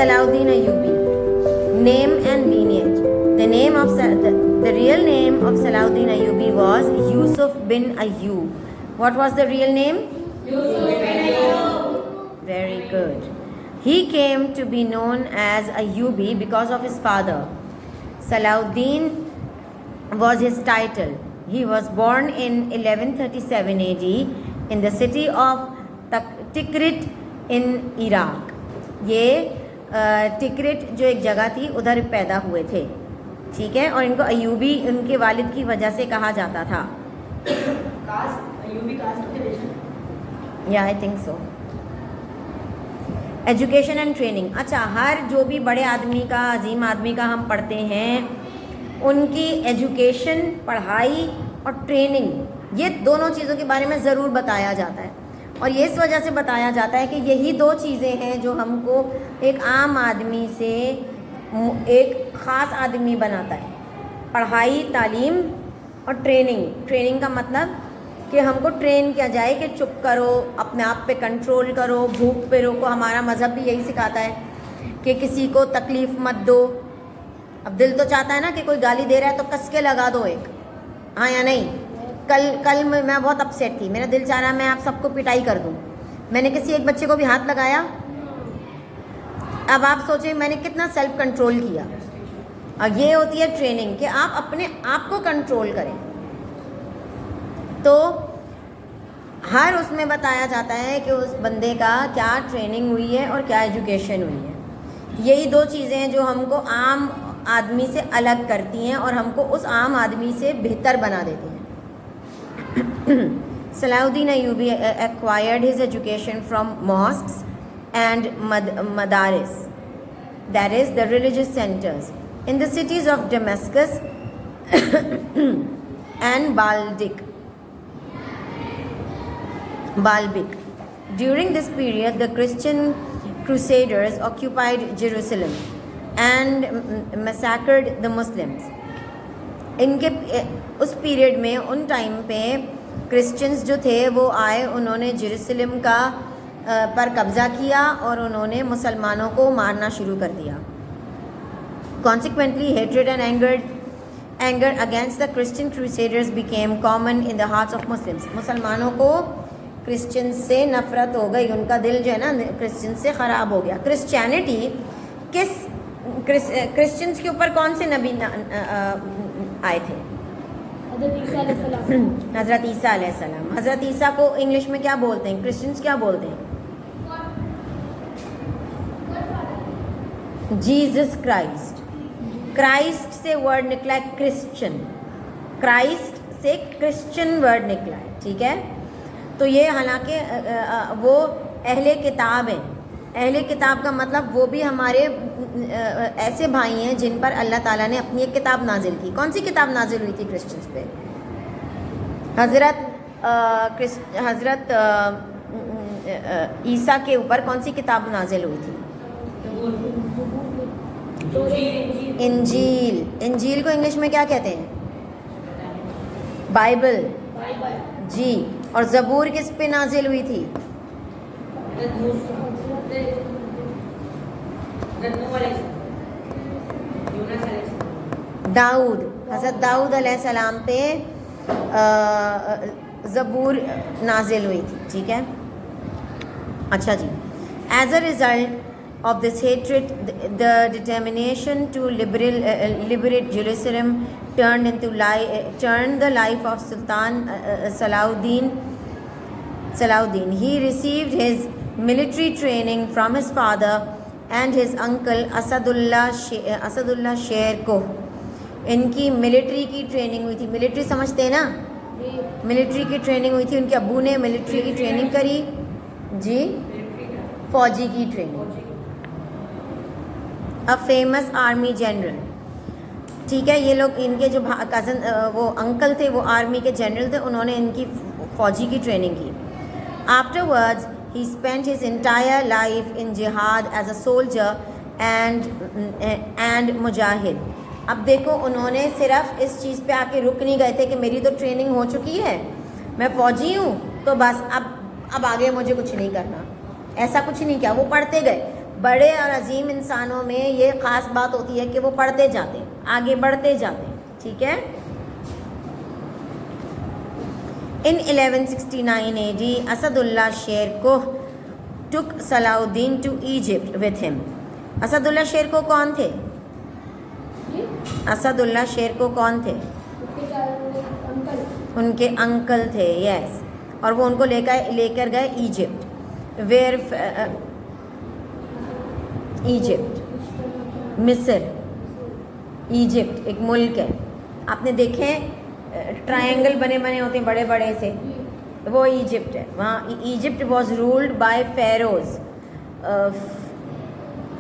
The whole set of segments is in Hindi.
Salahuddin Ayyubi. Name and lineage. The real name of Salahuddin Ayyubi was Yusuf bin Ayyub. What was the real name? Yusuf bin Ayyub. Very good. He came to be known as Ayyubi because of his father. Salahuddin was his title. He was born in 1137 AD in the city of Tikrit in Iraq. ये टिकरिट जो एक जगह थी उधर पैदा हुए थे, ठीक है। और इनको अयूबी उनके वालिद की वजह से कहा जाता था। या I think so. Education and training. अच्छा, हर जो भी बड़े आदमी का, अजीम आदमी का हम पढ़ते हैं, उनकी एजुकेशन, पढ़ाई और ट्रेनिंग, ये दोनों चीज़ों के बारे में ज़रूर बताया जाता है। और ये इस वजह से बताया जाता है कि यही दो चीज़ें हैं जो हमको एक आम आदमी से एक ख़ास आदमी बनाता है। पढ़ाई, तालीम और ट्रेनिंग। ट्रेनिंग का मतलब कि हमको ट्रेन किया जाए कि चुप करो, अपने आप पे कंट्रोल करो, भूख पे रोको। हमारा मज़हब भी यही सिखाता है कि किसी को तकलीफ़ मत दो। अब दिल तो चाहता है ना कि कोई गाली दे रहा है तो कस के लगा दो एक, हाँ या नहीं। कल मैं बहुत अपसेट थी, मेरा दिल चाह रहा मैं आप सबको पिटाई कर दूं। मैंने किसी एक बच्चे को भी हाथ लगाया। अब आप सोचें मैंने कितना सेल्फ कंट्रोल किया। और ये होती है ट्रेनिंग कि आप अपने आप को कंट्रोल करें। तो हर उसमें बताया जाता है कि उस बंदे का क्या ट्रेनिंग हुई है और क्या एजुकेशन हुई है। यही दो चीज़ें हैं जो हमको आम आदमी से अलग करती हैं और हमको उस आम आदमी से बेहतर बना देती हैं। Salahuddin Ayyubi acquired his education from mosques and madaris, that is the religious centers, in the cities of Damascus and Baalbek. During this period, the Christian crusaders occupied Jerusalem and massacred the Muslims. इनके उस पीरियड में, उन टाइम पे क्रिश्चियंस जो थे वो आए, उन्होंने जेरूसलम का पर कब्ज़ा किया और उन्होंने मुसलमानों को मारना शुरू कर दिया। Consequently, hatred and anger against the Christian crusaders became common in the hearts of Muslims. मुसलमानों को क्रिश्चियंस से नफ़रत हो गई, उनका दिल जो है ना क्रिश्चियंस से ख़राब हो गया। क्रिश्चियनिटी क्रिश्चियंस के ऊपर कौन से नबी आए थे? हज़रत ईसा अलैहिस्सलाम। हज़रत ईसा को इंग्लिश में क्या बोलते हैं? क्रिश्चियंस क्या बोलते हैं? Jesus Christ. क्राइस्ट से वर्ड निकला है क्रिश्चियन, क्राइस्ट से क्रिश्चियन वर्ड निकला है, ठीक है। तो ये हालांकि वो अहले किताब हैं। अहले किताब का मतलब वो भी हमारे ऐसे भाई हैं जिन पर अल्लाह ताला ने अपनी एक किताब नाजिल की। कौन सी किताब नाजिल हुई थी क्रिश्चियंस पे? हज़रत ईसा के ऊपर कौन सी किताब नाजिल हुई थी? इंजील। इंजील को इंग्लिश में क्या कहते हैं? बाइबल जी। और ज़बूर किस पे नाजिल हुई थी? दाऊद, हज़रत दाऊद अलैहिस्सलाम पे ज़बूर नाजिल हुई थी, ठीक है। अच्छा जी। As a result of this hatred, the determination to liberate Jerusalem turned the life of Sultan Salahuddin. He received his military training from his father and his uncle Asadullah Sher Koh. इनकी मिलिट्री की ट्रेनिंग हुई थी। मिलिट्री समझते हैं ना? मिलिट्री की ट्रेनिंग हुई थी। उनके अब्बू ने मिलिट्री की ट्रेनिंग करी जी, फौजी की training. A famous army general, ठीक है। ये लोग, इनके जो कज़न वो अंकल थे वो आर्मी के जनरल थे, उन्होंने इनकी फ़ौजी की ट्रेनिंग की। Afterwards he spent his entire life in जिहाद एज अ सोल्जर एंड मुजाहिद। अब देखो, उन्होंने सिर्फ इस चीज़ पे आके रुक नहीं गए थे कि मेरी तो ट्रेनिंग हो चुकी है, मैं फ़ौजी हूँ तो बस अब आगे मुझे कुछ नहीं करना, ऐसा कुछ नहीं किया। वो पढ़ते गए, बड़े और अजीम इंसानों में ये ख़ास बात होती है कि वो पढ़ते जाते हैं, आगे बढ़ते जाते हैं, ठीक है। इन 1169 AD असदुल्ला शेर को took Salahuddin to Egypt with him. Asadullah शेर को कौन थे? असदुल्ला शेर को कौन थे? उनके अंकल थे, यस। और वो उनको लेकर गए इजिप्ट। वेयर इजिप्ट, मिस्र। इजिप्ट एक मुल्क है, आपने देखे ट्रायंगल बने बने होते हैं बड़े बड़े से, वो इजिप्ट है। वहाँ Egypt was ruled by Feroz.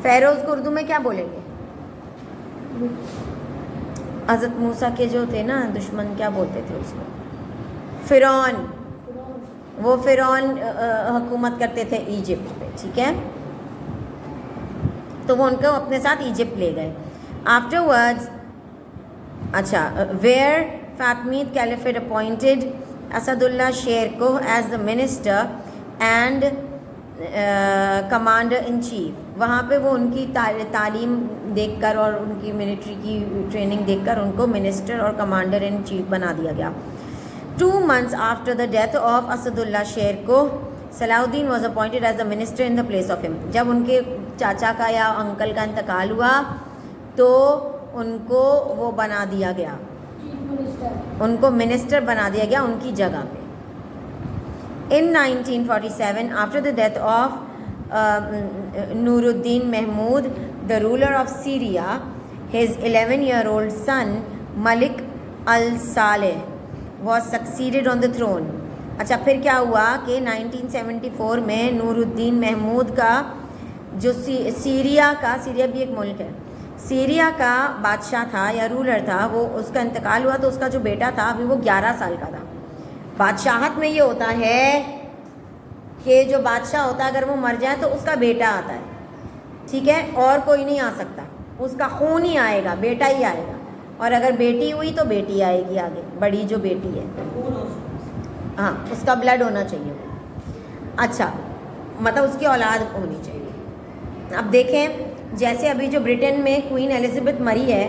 Feroz को उर्दू में क्या बोलेंगे? हज़रत मूसा के जो थे ना दुश्मन, क्या बोलते थे उसको? फ़िरौन। वो फ़िरौन हुकूमत करते थे इजिप्ट पे, ठीक है। तो वो उनको अपने साथ इजिप्ट ले गए। आफ्टरवर्ड्स, अच्छा, where Fatimid caliphate appointed Asadullah शेर को as the minister and commander in chief. वहाँ पे वो उनकी तालीम देखकर और उनकी मिलिट्री की ट्रेनिंग देखकर उनको मिनिस्टर और कमांडर इन चीफ बना दिया गया। 2 months after the death of Asadullah शेर को, Salahuddin was appointed as the minister in the place of him. जब उनके चाचा का या अंकल का इंतकाल हुआ तो उनको वो बना दिया गया, उनको मिनिस्टर बना दिया गया उनकी जगह पे। In 1947, after the death of Nuruddin Mahmud, the ruler of Syria, his 11-year-old son Malik al-Saleh was succeeded on the throne. अच्छा, फिर क्या हुआ कि 1974 में नूरुद्दीन महमूद का जो सीरिया भी एक मुल्क है, सीरिया का बादशाह था या रूलर था, वो उसका इंतकाल हुआ तो उसका जो बेटा था अभी वो 11 साल का था। बादशाहत में ये होता है कि जो बादशाह होता है अगर वो मर जाए तो उसका बेटा आता है, ठीक है, और कोई नहीं आ सकता, उसका खून ही आएगा, बेटा ही आएगा। और अगर बेटी हुई तो बेटी आएगी आगे, बड़ी जो बेटी है, हाँ, उसका ब्लड होना चाहिए। अच्छा, मतलब उसकी औलाद होनी चाहिए। अब देखें, जैसे अभी जो ब्रिटेन में क्वीन एलिज़ाबेथ मरी है,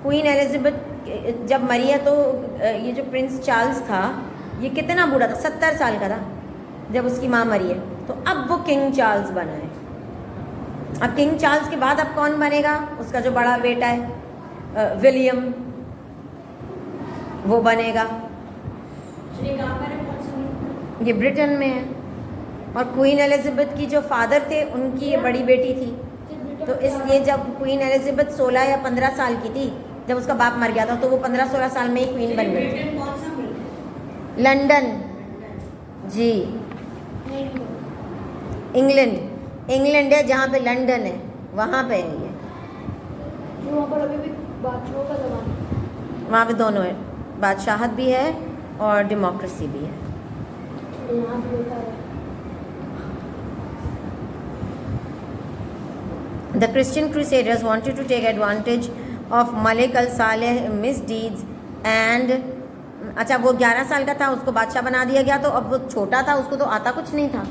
क्वीन एलिज़ाबेथ जब मरी है तो ये जो प्रिंस चार्ल्स था ये कितना बूढ़ा था? 70 साल का था जब उसकी माँ मरी है। तो अब वो किंग चार्ल्स बना है। अब किंग चार्ल्स के बाद अब कौन बनेगा? उसका जो बड़ा बेटा है विलियम, वो बनेगा। ये ब्रिटेन में है। और क्वीन एलिज़ाबेथ की जो फादर थे उनकी ये बड़ी बेटी थी। तो इसलिए जब क्वीन एलिज़ाबेथ 16 या 15 साल की थी जब उसका बाप मर गया था, तो वो 15-16 साल में ही क्वीन बन गई थी। लंदन जी, इंग्लैंड है जहाँ पे लंदन है, वहाँ पे है ये। वहाँ पर अभी भी बादशाहों का ज़माना, वहाँ पे दोनों है, बादशाहत भी है और डेमोक्रेसी भी है। यहाँ भी होता है। The Christian Crusaders wanted to take advantage of Malik al-Saleh misdeeds and अच्छा, वो 11 साल का था, उसको बादशाह बना दिया गया। तो अब वो छोटा था, उसको तो आता कुछ नहीं था,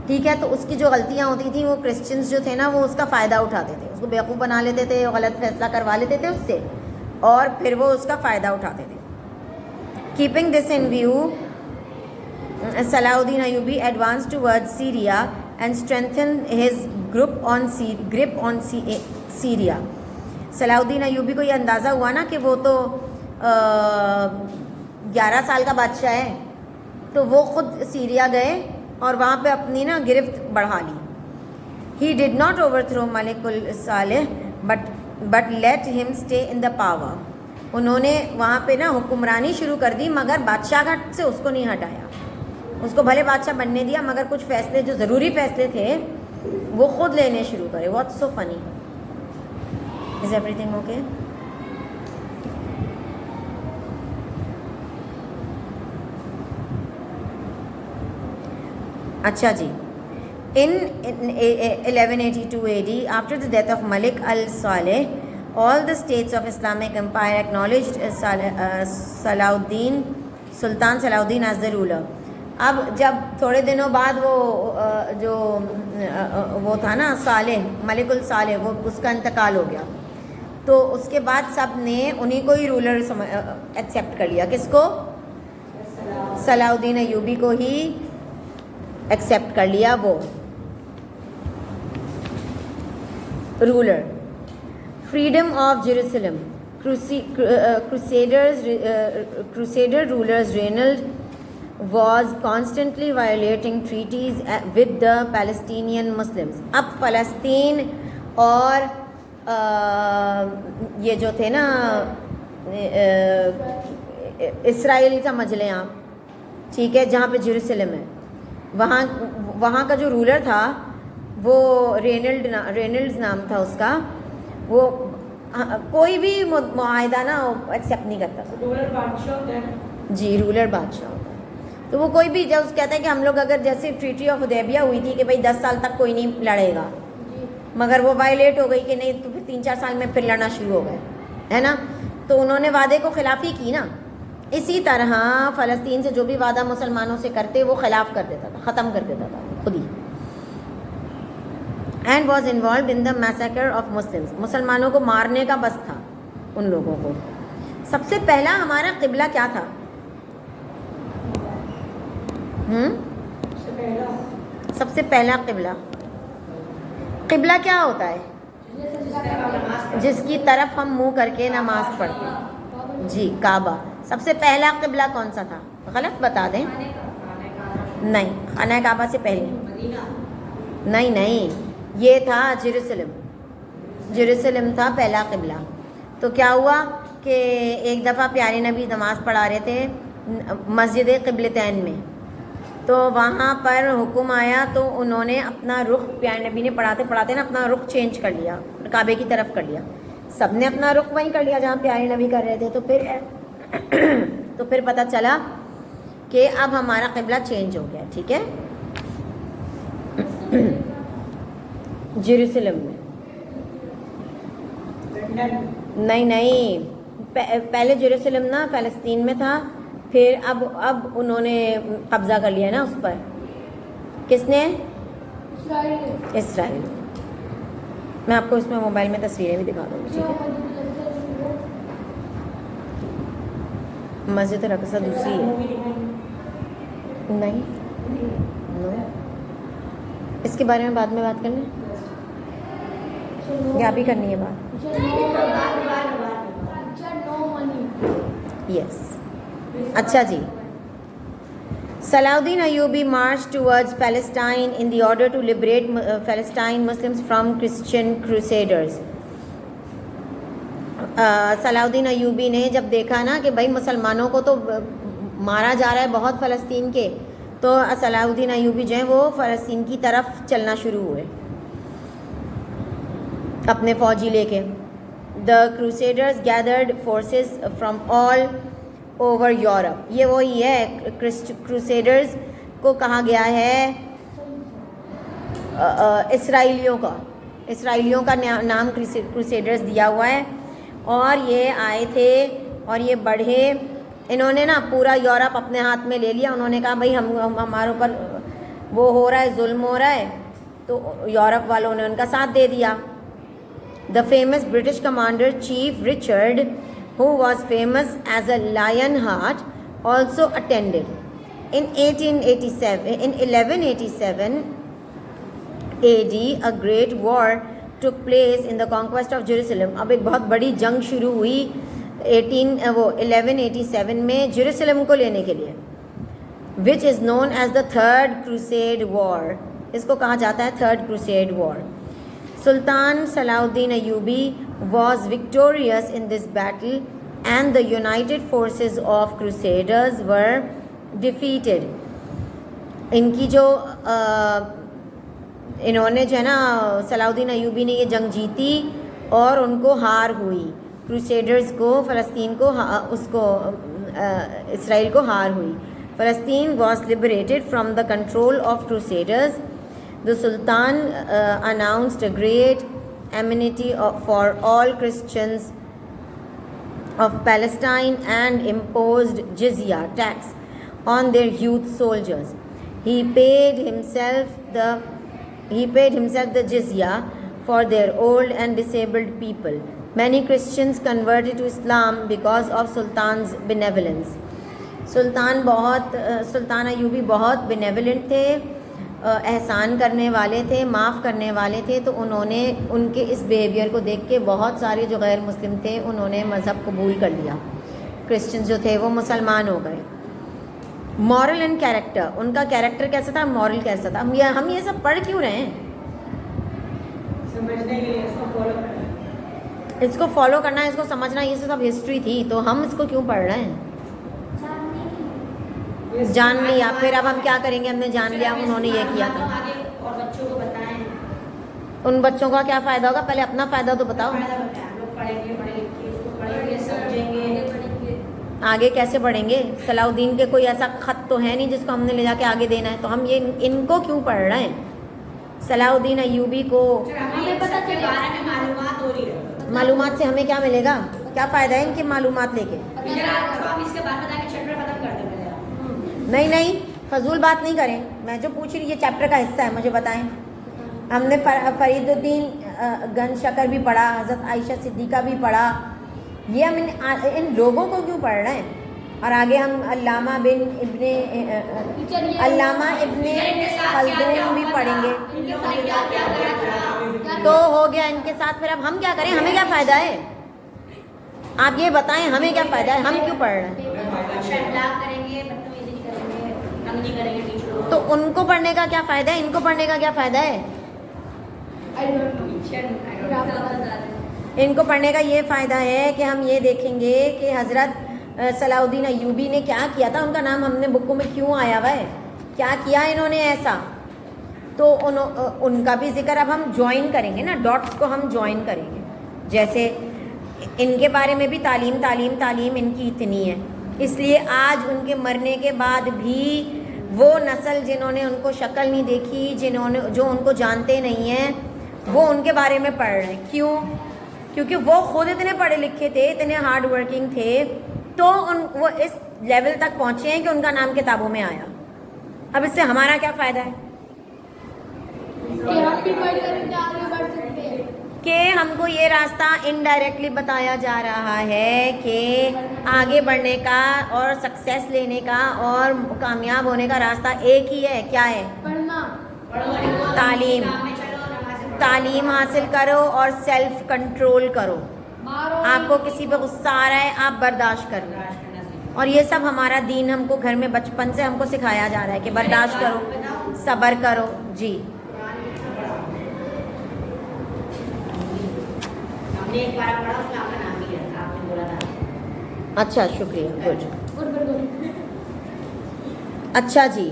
ठीक है। तो उसकी जो गलतियाँ होती थी वो क्रिश्चियंस जो थे ना वो उसका फ़ायदा उठाते थे, उसको बेवकूफ़ बना लेते थे, गलत फैसला करवा लेते थे उससे, और फिर वो उसका फ़ायदा उठाते थे। Keeping this in view, Salahuddin Ayyubi advance towards Syria and strengthen his grip on Syria. Salahuddin Ayyubi को ये अंदाज़ा हुआ ना कि वो तो 11 साल का बादशाह है, तो वो ख़ुद सीरिया गए और वहाँ पे अपनी ना गिरफ्त बढ़ा ली। He did not overthrow Malik al-Saleh but let him stay in the power. उन्होंने वहाँ पे ना हुक्मरानी शुरू कर दी, मगर बादशाह से उसको नहीं हटाया। उसको भले बादशाह बनने दिया, मगर कुछ फैसले जो ज़रूरी फैसले थे वो ख़ुद लेने शुरू करे। What's so funny? Is everything okay? अच्छा जी, in 1182 AD, after the death of Malik al-Saleh, all the states of Islamic empire acknowledged Sultan Salahuddin as the ruler. अब जब थोड़े दिनों बाद वो वो था ना सालेह, मलिकुल सालेह, वो उसका इंतकाल हो गया, तो उसके बाद सब ने उन्हीं को ही रूलर एक्सेप्ट कर लिया। किसको? सलाउद्दीन अयूबी को ही एक्सेप्ट कर लिया वो ruler. Freedom of Jerusalem, crusader rulers Reynold was constantly violating treaties with the Palestinian Muslims। अब फ़लस्तीन और ये जो थे ना इसराइल समझ लें आप, ठीक है, जहाँ पे जेरूसलम है, वहाँ का जो रूलर था वो रेनल्ड्स नाम था उसका, वो कोई भी मुआहिदा ना एक्सेप्ट नहीं करता था। रूलर बादशाह होता है जी, रूलर बादशाह होता है। तो वो कोई भी जब कहता है कि हम लोग अगर जैसे ट्रीटी ऑफ हुदैबिया हुई थी कि भाई 10 साल तक कोई नहीं लड़ेगा, मगर वो वायलेट हो गई कि नहीं, तो फिर 3-4 साल में फिर लड़ना शुरू हो गए, है ना। तो उन्होंने वादे को खिलाफी की ना। इसी तरह फ़लस्तीन से जो भी वादा मुसलमानों से करते वो खिलाफ कर देता था, ख़त्म कर देता था खुद ही। And was involved in the massacre of Muslims, मुसलमानों को मारने का बस था उन लोगों को। सबसे पहला हमारा क़िबला क्या था? सबसे पहला क़िबला, क़िबला क्या होता है? जिसकी तरफ हम मुंह करके नमाज पढ़ते हैं। जी, काबा। सबसे पहला क़िबला कौन सा था? गलत बता दें। नहीं, खाना काबा से पहले नहीं, ये था जेरूसलम था पहला क़िबला। तो क्या हुआ कि एक दफ़ा प्यारे नबी नमाज़ पढ़ा रहे थे मस्जिद क़िबलतैन में, तो वहाँ पर हुक्म आया तो उन्होंने अपना रुख, प्यारे नबी ने पढ़ाते पढ़ाते ना अपना रुख चेंज कर लिया, काबे की तरफ कर लिया। सब ने अपना रुख वहीं कर लिया जहाँ प्यारे नबी कर रहे थे। तो फिर पता चला कि अब हमारा क़िबला चेंज हो गया, ठीक है। जेरूसलम में नहीं, पहले जेरूसलम ना फ़लस्तीन में था, फिर अब उन्होंने कब्ज़ा कर लिया ना उस पर। किसने? इसराइल। मैं आपको इसमें मोबाइल में तस्वीरें भी दिखा दूँगी, ठीक है। मस्जिद रक़सा दूसरी है। नहीं, नो, इसके बारे में बाद में बात कर लें, या भी करनी है बात? यस। अच्छा जी, Salahuddin Ayubi march towards Palestine in the order to liberate Palestine Muslims from Christian crusaders. Salahuddin Ayubi ने जब देखा ना कि भाई मुसलमानों को तो मारा जा रहा है बहुत फ़लस्तीन के, तो सलाउद्दीन अयूबी जो है वो फ़लस्तीन की तरफ चलना शुरू हुए अपने फ़ौजी लेके। The crusaders gathered forces from all over Europe. ये वही है, क्रूसेडर्स को कहा गया है इसराइलियों का नाम क्रूसेडर्स दिया हुआ है। और ये आए थे और ये बढ़े, इन्होंने ना पूरा यूरोप अपने हाथ में ले लिया। उन्होंने कहा भाई हमारे ऊपर वो हो रहा है, जुल्म हो रहा है, तो यूरोप वालों ने उनका साथ दे दिया। The famous British commander chief Richard, who was famous as a Lionheart, also attended. In 1187 AD, a great war took place in the conquest of Jerusalem. अब एक बहुत बड़ी जंग शुरू हुई 1187 में जेरूसलम को लेने के लिए, which is known as the Third Crusade War. इसको कहा जाता है Third Crusade War. Sultan Salahuddin Ayyubi was victorious in this battle and the united forces of Crusaders were defeated. इनकी जो इन्होंने जो है ना सलाहुद्दीन अयूबी ने ये जंग जीती और उनको हार हुई। क्रूसेडर्स को, फ़लस्तीन को, उसको इसराइल को हार हुई। फ़लस्तीन was liberated from the control of Crusaders. The Sultan announced a great amnesty for all Christians of Palestine and imposed jizya tax on their youth soldiers. He paid himself the jizya for their old and disabled people. Many Christians converted to Islam because of Sultan's benevolence. सुल्तान अयूबी बहुत बेनेवलेंट थे, एहसान करने वाले थे, माफ़ करने वाले थे। तो उन्होंने उनके इस बिहेवियर को देख के बहुत सारे जो गैर मुस्लिम थे उन्होंने मज़हब कबूल कर लिया। क्रिश्चियंस जो थे वो मुसलमान हो गए। मॉरल एंड कैरेक्टर, उनका कैरेक्टर कैसा था, मॉरल कैसा था। हम ये सब पढ़ क्यों रहे हैं? समझने के लिए, इसको फॉलो करना, इसको फॉलो करना, इसको समझना, ये सब हिस्ट्री थी तो हम इसको क्यों पढ़ रहे हैं? जान लिया, फिर अब हम क्या करेंगे? हमने जान लिया उन्होंने ये किया था, आगे और बच्चों को बताएं। उन बच्चों का क्या फ़ायदा होगा? पहले अपना फ़ायदा तो बताओ। हम लोग पढ़ेंगे, पढ़े लिखे, इसको पढ़ेंगे, समझेंगे, आगे कैसे बढ़ेंगे? सलाउद्दीन के कोई ऐसा ख़त तो है नहीं जिसको हमने ले जाके आगे देना है, तो हम ये इनको क्यों पढ़ रहे हैं? सलाउद्दीन अयूबी को हमें पता चले बारे में मालूमात हो रही है। मालूमात से हमें क्या मिलेगा? क्या फ़ायदा है इनकी मालूमात लेके? हम इसके बाद बता के चैप्टर खत्म कर देंगे। नहीं, फजूल बात नहीं करें। मैं जो पूछ रही ये चैप्टर का हिस्सा है, मुझे बताएं। हमने फरीदुद्दीन गन शकर भी पढ़ा, हज़रत आयशा सिद्दीक़ा भी पढ़ा। ये हम इन लोगों को क्यों पढ़ रहे हैं? और आगे हम अल्लामा इब्ने खल्दून भी पढ़ेंगे। तो हो गया इनके साथ, फिर अब हम क्या करें? हमें क्या फ़ायदा है? आप ये बताएं, हमें क्या फ़ायदा है? हम क्यों पढ़ रहे हैं? तो उनको पढ़ने का क्या फ़ायदा है? इनको पढ़ने का क्या फ़ायदा है? इनको पढ़ने का ये फ़ायदा है कि हम ये देखेंगे कि हज़रत सलाउद्दीन अयूबी ने क्या किया था, उनका नाम हमने बुकों में क्यों आया हुआ है, क्या किया इन्होंने ऐसा। तो उनका भी जिक्र अब हम ज्वाइन करेंगे ना, डॉट्स को हम ज्वाइन करेंगे। जैसे इनके बारे में भी तालीम इनकी इतनी है, इसलिए आज उनके मरने के बाद भी वो नस्ल जिन्होंने उनको शक्ल नहीं देखी, जो उनको जानते नहीं हैं, वो उनके बारे में पढ़ रहे हैं। क्यों? क्योंकि वो खुद इतने पढ़े लिखे थे, इतने हार्ड वर्किंग थे, तो वो इस लेवल तक पहुँचे हैं कि उनका नाम किताबों में आया। अब इससे हमारा क्या फ़ायदा है? कि हम भी पढ़ करके आगे बढ़ सकते हैं। कि हमको ये रास्ता इनडायरेक्टली बताया जा रहा है कि आगे बढ़ने का और सक्सेस लेने का और कामयाब होने का रास्ता एक ही है। क्या है? पढ़ना, तालीम हासिल करो और सेल्फ कंट्रोल करो। मारो, आपको किसी पे गुस्सा आ रहा है, आप बर्दाश्त करो। और ये सब हमारा दीन हमको घर में बचपन से हमको सिखाया जा रहा है कि बर्दाश्त करो, सब्र करो। जी, हमने एक बार पढ़ा, उसका आपका नाम भी है, आपने बोला था। अच्छा, शुक्रिया, गुड। गुड। अच्छा जी,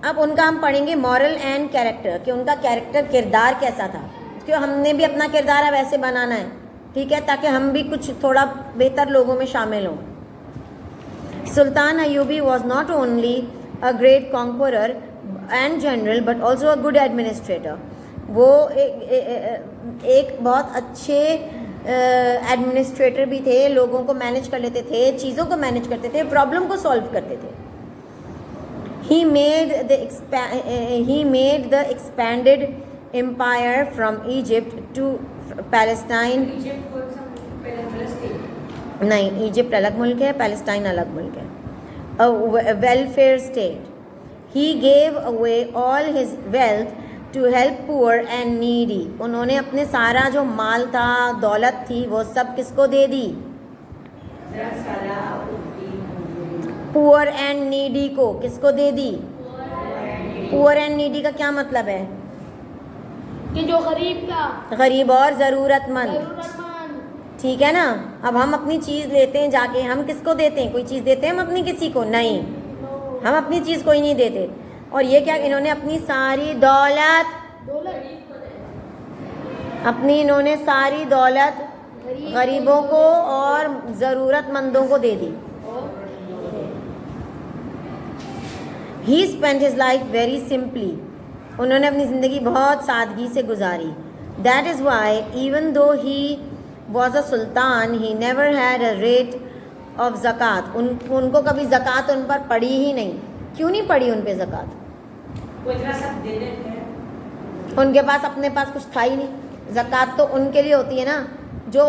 अब उनका हम पढ़ेंगे मॉरल एंड कैरेक्टर, कि उनका कैरेक्टर, किरदार कैसा था। क्यों हमने भी अपना किरदार अब ऐसे बनाना है, ठीक है, ताकि हम भी कुछ थोड़ा बेहतर लोगों में शामिल हों। Sultan Ayubi was not only a great conqueror and general but also a good administrator. वो एक बहुत अच्छे एडमिनिस्ट्रेटर भी थे, लोगों को मैनेज कर लेते थे, चीज़ों को मैनेज करते थे, प्रॉब्लम को सॉल्व करते थे। He made the expanded empire from Egypt to Palestine. नहीं, इजिप्ट अलग मुल्क है, पैलेस्टाइन अलग मुल्क है। A welfare state. He gave away all his wealth to help poor and needy. उन्होंने अपने सारा जो माल था, दौलत थी, वो सब किसको दे दी? पुअर एंड नीडी को। किसको दे दी? पुअर एंड नीडी का क्या मतलब है? कि जो गरीब था, गरीब और ज़रूरतमंद, जरूरतमंद। ठीक है ना। अब हम अपनी चीज़ लेते हैं जाके, हम किसको देते हैं? कोई चीज़ देते हैं हम अपनी किसी को? नहीं, हम अपनी चीज़ कोई नहीं देते। और ये क्या, इन्होंने अपनी सारी दौलत, इन्होंने सारी दौलत गरीबों को और ज़रूरतमंदों को दे दी। He spent his life very simply. उन्होंने अपनी ज़िंदगी बहुत सादगी से गुजारी। That is why even though he was a sultan, he never had a rate of ज़कात, उनको कभी ज़कात उन पर पड़ी ही नहीं। क्यों नहीं पड़ी उन पे ज़कात? वो इतना सब दे देते हैं। उनके पास अपने पास कुछ था ही नहीं। ज़कात तो उनके लिए होती है ना, जो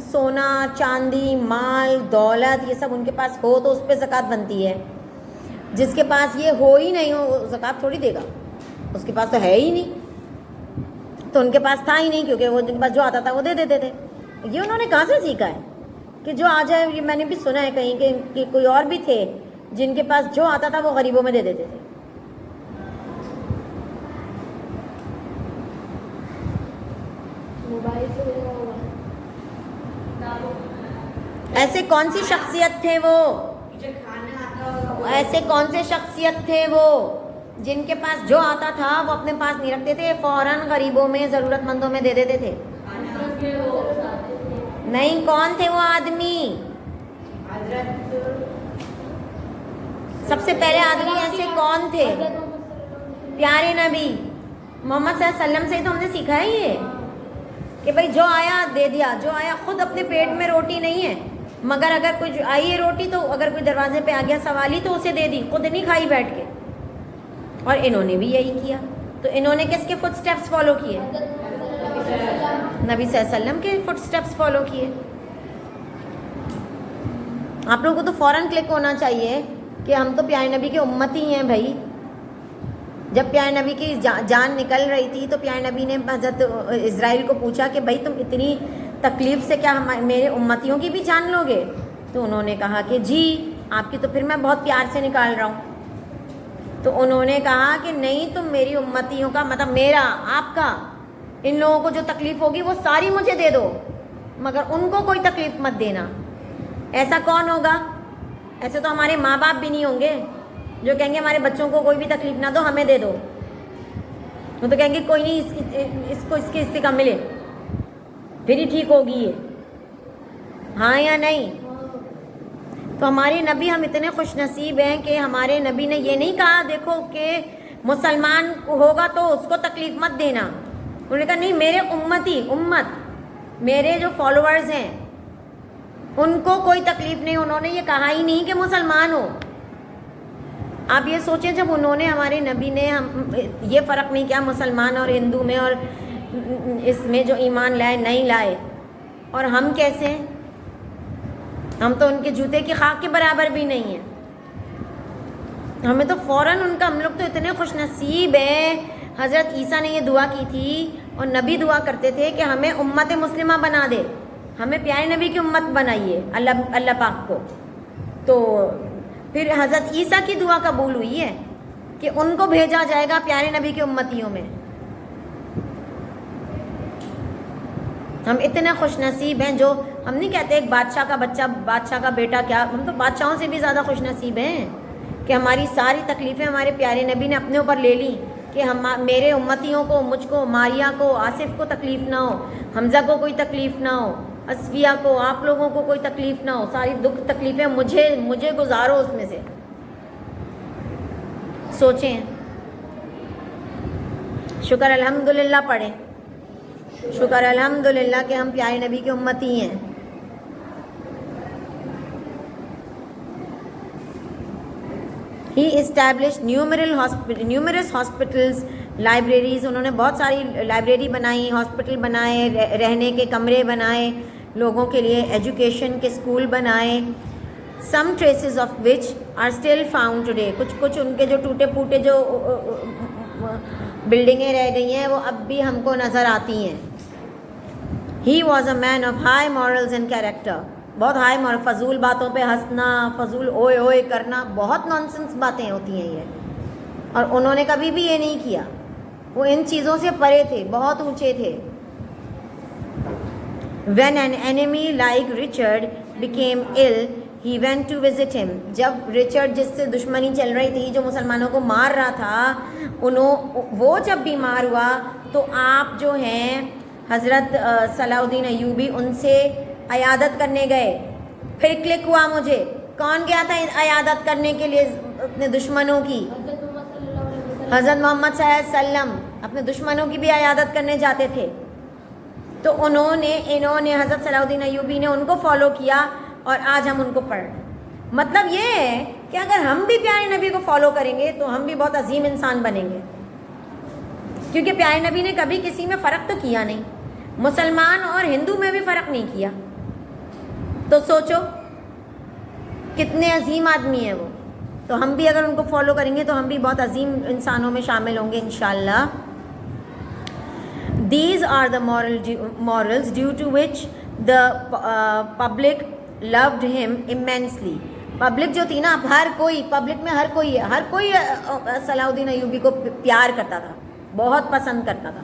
सोना चांदी माल दौलत ये सब उनके पास हो तो उस पर ज़कात बनती है। जिसके पास ये हो ही नहीं हो वो ज़कात थोड़ी देगा, उसके पास तो है ही नहीं, तो उनके पास था ही नहीं, क्योंकि वो जिनके पास जो आता था वो दे देते थे। ये उन्होंने कहाँ से सीखा है कि जो आ जाए? ये मैंने भी सुना है कहीं कि कोई और भी थे जिनके पास जो आता था वो गरीबों में दे देते थे। मोबाइल से लगा हुआ है। ऐसे कौन सी शख्सियत थे वो? जो खाना आता होगा ऐसे कौन से शख्सियत थे वो जिनके पास जो आता था वो अपने पास नहीं रखते थे, फौरन गरीबों में ज़रूरतमंदों में दे देते थे? नहीं, कौन थे वो आदमी? हजरत सबसे पहले आदमी ऐसे कौन थे? प्यारे नबी मोहम्मद सल्लल्लाहु अलैहि वसल्लम से ही तो हमने सीखा है ये कि भाई जो आया दे दिया, जो आया। खुद अपने पेट में रोटी नहीं है, मगर अगर कुछ आई है रोटी तो अगर कोई दरवाजे पे आ गया सवाली तो उसे दे दी, खुद नहीं खाई बैठ के। और इन्होंने भी यही किया। तो इन्होंने किसके फुटस्टेप्स फॉलो किए? नबी सल्लल्लाहु अलैहि वसल्लम के फुटस्टेप्स फॉलो किए। आप लोगों को तो फौरन क्लिक होना चाहिए कि हम तो प्यारे नबी के उम्मत ही हैं भाई। जब प्यारे नबी की जान निकल रही थी तो प्यारे नबी ने हज़रत इज़राइल को पूछा कि भाई तुम इतनी तकलीफ़ से क्या मेरे उम्मतियों की भी जान लोगे? तो उन्होंने कहा कि जी, आपकी तो फिर मैं बहुत प्यार से निकाल रहा हूँ। तो उन्होंने कहा कि नहीं, तुम मेरी उम्मतियों का मतलब मेरा आपका इन लोगों को जो तकलीफ़ होगी वो सारी मुझे दे दो, मगर उनको कोई तकलीफ़ मत देना। ऐसा कौन होगा? ऐसे तो हमारे माँ बाप भी नहीं होंगे जो कहेंगे हमारे बच्चों को कोई भी तकलीफ़ ना दो, हमें दे दो। वो तो कहेंगे कोई नहीं, इसको इसके हिस्से का मिले फिर ही ठीक होगी ये। हाँ या नहीं? तो हमारे नबी, हम इतने खुश नसीब हैं कि हमारे नबी ने ये नहीं कहा देखो कि मुसलमान होगा तो उसको तकलीफ़ मत देना। उन्होंने कहा नहीं, मेरे उम्मत मेरे जो फॉलोअर्स हैं उनको कोई तकलीफ़ नहीं। उन्होंने ये कहा ही नहीं कि मुसलमान हो। आप ये सोचें, जब उन्होंने हमारे नबी ने हम ये फ़र्क नहीं किया मुसलमान और हिंदू में और इसमें जो ईमान लाए नहीं लाए, और हम कैसे हैं? हम तो उनके जूते की खाक के बराबर भी नहीं हैं। हमें तो फ़ौरन उनका, हम लोग तो इतने खुश नसीब हैं। हज़रत ईसा ने ये दुआ की थी और नबी दुआ करते थे कि हमें उम्मत मुस्लिमा बना दे, हमें प्यारे नबी की उम्मत बनाइए अल्लाह पाक को। तो फिर हज़रत ईसा की दुआ कबूल हुई है कि उनको भेजा जाएगा प्यारे नबी की उम्मतियों में। हम इतने खुश नसीब हैं, जो हम नहीं कहते एक बादशाह का बच्चा बादशाह का बेटा, क्या हम तो बादशाहों से भी ज़्यादा खुश नसीब हैं कि हमारी सारी तकलीफ़ें हमारे प्यारे नबी ने अपने ऊपर ले ली कि हम मेरे उम्मतियों को, मुझको, मारिया को, आसिफ को तकलीफ़ ना हो, हमज़ा को कोई तकलीफ़ ना हो, असफिया को, आप लोगों को कोई तकलीफ़ ना हो। सारी दुख तकलीफ़ें मुझे गुजारो उसमें से। सोचें, शुक्र अल्हम्दुलिल्लाह पढ़ें, शुक्र अल्हम्दुलिल्लाह कि हम प्यारे नबी की उम्मती हैं। ही इस्टेब्लिश न्यूमरस हॉस्पिटल्स, लाइब्रेरीज़। उन्होंने बहुत सारी लाइब्रेरी बनाई, हॉस्पिटल बनाए, रहने के कमरे बनाए लोगों के लिए, एजुकेशन के स्कूल बनाए। Some traces of which are still found today. कुछ उनके जो टूटे फूटे जो बिल्डिंगें रह गई हैं वो अब भी हमको नज़र आती हैं। He was a man of high morals and character. बहुत हाई मॉरल, फजूल बातों पे हंसना, फजूल ओए ओए करना, बहुत नॉनसेंस बातें होती हैं ये, और उन्होंने कभी भी ये नहीं किया। वो इन चीज़ों से परे थे, बहुत ऊंचे थे। When an enemy like Richard became ill, he went to visit him. जब रिचर्ड, जिससे दुश्मनी चल रही थी, जो मुसलमानों को मार रहा था, वो जब बीमार हुआ तो आप जो हैं हज़रत सलाउद्दीन अय्यूबी उनसे अयादत करने गए। फिर क्लिक हुआ मुझे, कौन गया था अयादत करने के लिए अपने दुश्मनों की? हज़रत मोहम्मद सल्लल्लाहु अलैहि वसल्लम अपने दुश्मनों की भी अयादत करने जाते थे। तो इन्होंने हज़रत सलाउद्दीन अय्यूबी ने उनको फॉलो किया और आज हम उनको पढ़ रहे हैं। मतलब ये है कि अगर हम भी प्यारे नबी को फॉलो करेंगे तो हम भी बहुत अजीम इंसान बनेंगे, क्योंकि प्यारे नबी ने कभी किसी में फ़र्क तो किया नहीं, मुसलमान और हिंदू में भी फ़र्क नहीं किया। तो सोचो कितने अजीम आदमी हैं वो। तो हम भी अगर उनको फॉलो करेंगे तो हम भी बहुत अजीम इंसानों में शामिल होंगे इंशाल्लाह। These are the morals due to which the public loved him immensely. Public जो थी ना, हर कोई पब्लिक में हर कोई सलाउद्दीन अय्यूबी को प्यार करता था, बहुत पसंद करता था।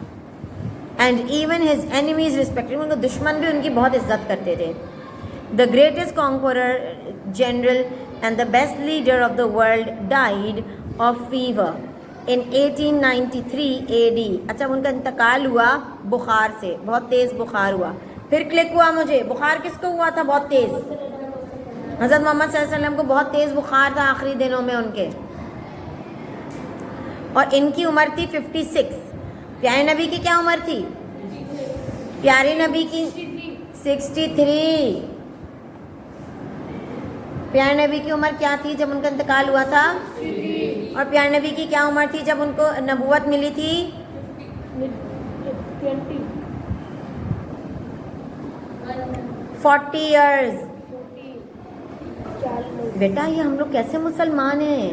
And even his enemies respected, उनके दुश्मन भी उनकी बहुत इज्जत करते थे। The greatest conqueror general and the best leader of the world died of fever in 1893 AD। अच्छा, उनका इंतकाल हुआ बुखार से, बहुत तेज़ बुखार हुआ। फिर क्लिक हुआ मुझे, बुखार किसको हुआ था बहुत तेज़? हज़रत मोहम्मद सल्लल्लाहु अलैहि वसल्लम को बहुत तेज़ बुखार था आखिरी दिनों में उनके, और इनकी उम्र थी 56। प्यारे नबी की क्या उम्र थी? प्यारे नबी की 63। प्यारे नबी की उम्र क्या थी जब उनका इंतकाल हुआ था? और प्यारे नबी की क्या उम्र थी जब उनको नबूवत मिली थी? 40 ईयर्स। बेटा ये हम लोग कैसे मुसलमान हैं?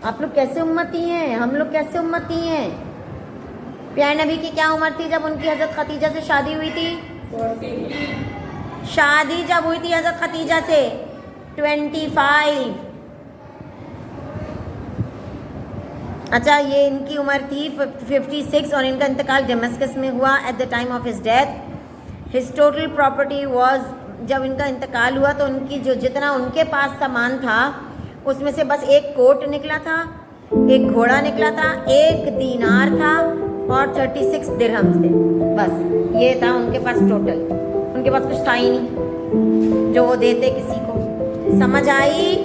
आप लोग कैसे उम्मती हैं? हम लोग कैसे उम्मती हैं? प्यारे नबी की क्या उम्र थी जब उनकी हज़रत खतीजा से शादी हुई थी? शादी जब हुई थी हज़रत खतीजा से 25। अच्छा, ये इनकी उम्र थी 56 और इनका इंतकाल दमस्कस में हुआ at the time of his death. His total property was, जब इनका इंतकाल हुआ तो उनकी जो जितना उनके पास सामान था उसमें से बस एक कोट निकला था, एक घोड़ा निकला था, 1 दीनार था और 36 दिरहम्स थे। बस ये था उनके पास टोटल। उनके पास कुछ था ही नहीं जो वो देते किसी को। समझ आई?